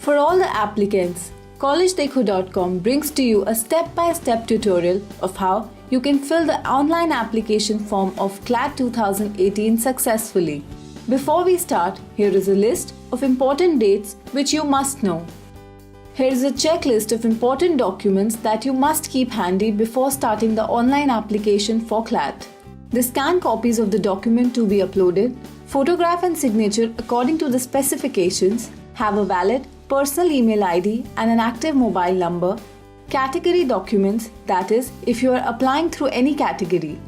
For all the applicants, collegedekho.com brings to you a step-by-step tutorial of how you can fill the online application form of CLAT 2018 successfully. Before we start, here is a list of important dates which you must know. Here is a checklist of important documents that you must keep handy before starting the online application for CLAT. The scanned copies of the document to be uploaded, photograph and signature according to the specifications, have a valid personal email ID and an active mobile number, category documents, that is, if you are applying through any category.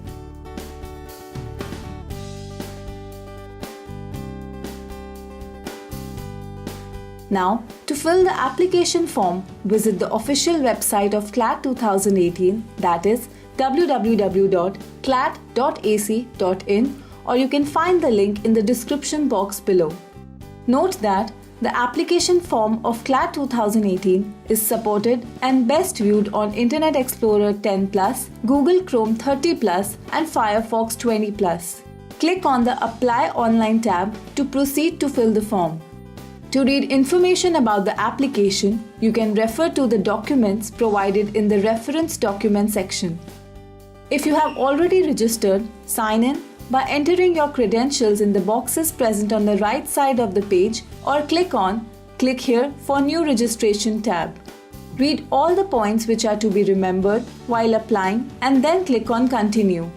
Now, to fill the application form, visit the official website of CLAT 2018, that is www.clat.ac.in, or you can find the link in the description box below. Note that the application form of CLAT 2018 is supported and best viewed on Internet Explorer 10+, Google Chrome 30+, and Firefox 20+. Click on the Apply Online tab to proceed to fill the form. To read information about the application, you can refer to the documents provided in the Reference Document section. If you have already registered, sign in by entering your credentials in the boxes present on the right side of the page, or click here for New Registration tab. Read all the points which are to be remembered while applying and then click on Continue.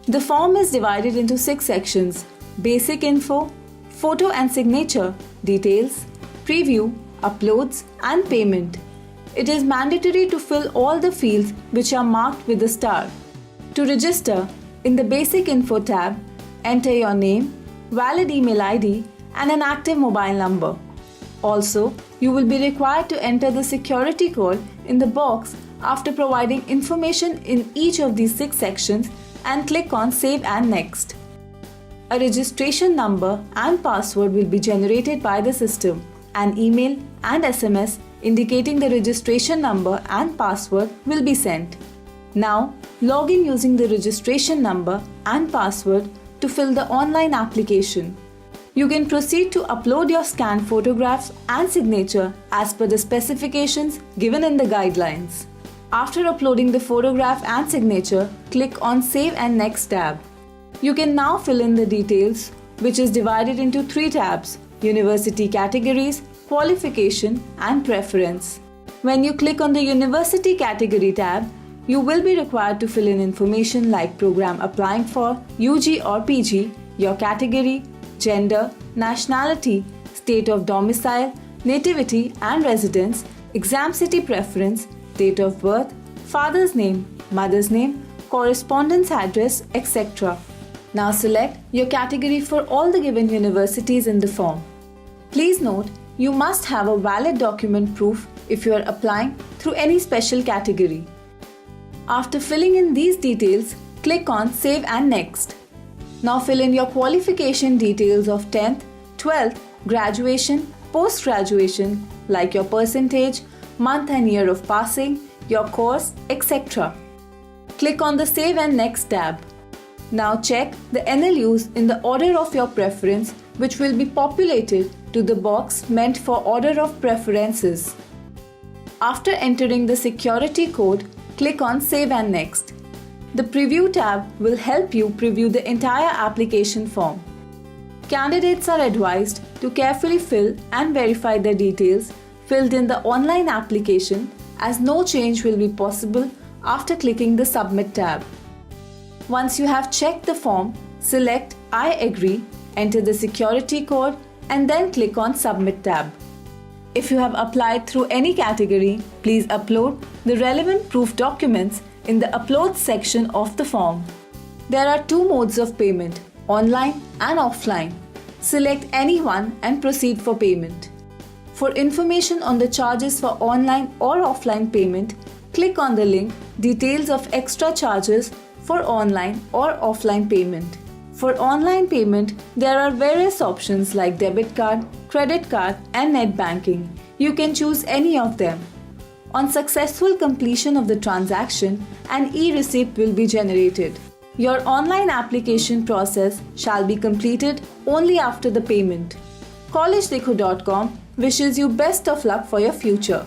The form is divided into 6 sections: Basic Info, Photo and Signature, Details, Preview, Uploads and Payment. It is mandatory to fill all the fields which are marked with a star. To register, in the Basic Info tab, enter your name, valid email ID and an active mobile number. Also, you will be required to enter the security code in the box after providing information in each of these 6 sections and click on Save and Next. A registration number and password will be generated by the system. An email and SMS indicating the registration number and password will be sent. Now, log in using the registration number and password to fill the online application. You can proceed to upload your scanned photographs and signature as per the specifications given in the guidelines. After uploading the photograph and signature, click on Save and Next tab. You can now fill in the details, which is divided into 3 tabs: University Categories, Qualification and Preference. When you click on the University Category tab, you will be required to fill in information like program applying for, UG or PG, your category, gender, nationality, state of domicile, nativity and residence, exam city preference, date of birth, father's name, mother's name, correspondence address, etc. Now select your category for all the given universities in the form. Please note, you must have a valid document proof if you are applying through any special category. After filling in these details, click on Save and Next. Now fill in your qualification details of 10th, 12th, graduation, post-graduation, like your percentage, month and year of passing, your course, etc. Click on the Save and Next tab. Now check the NLUs in the order of your preference, which will be populated to the box meant for order of preferences. After entering the security code, click on Save and Next. The Preview tab will help you preview the entire application form. Candidates are advised to carefully fill and verify the details filled in the online application, as no change will be possible after clicking the Submit tab. Once you have checked the form, select I agree, enter the security code and then click on Submit tab. If you have applied through any category, please upload the relevant proof documents in the Upload section of the form. There are 2 modes of payment, online and offline. Select any one and proceed for payment. For information on the charges for online or offline payment, click on the link Details of Extra Charges for online or offline payment. For online payment, there are various options like debit card, credit card and net banking. You can choose any of them. On successful completion of the transaction, an e-receipt will be generated. Your online application process shall be completed only after the payment. collegedekho.com wishes you best of luck for your future.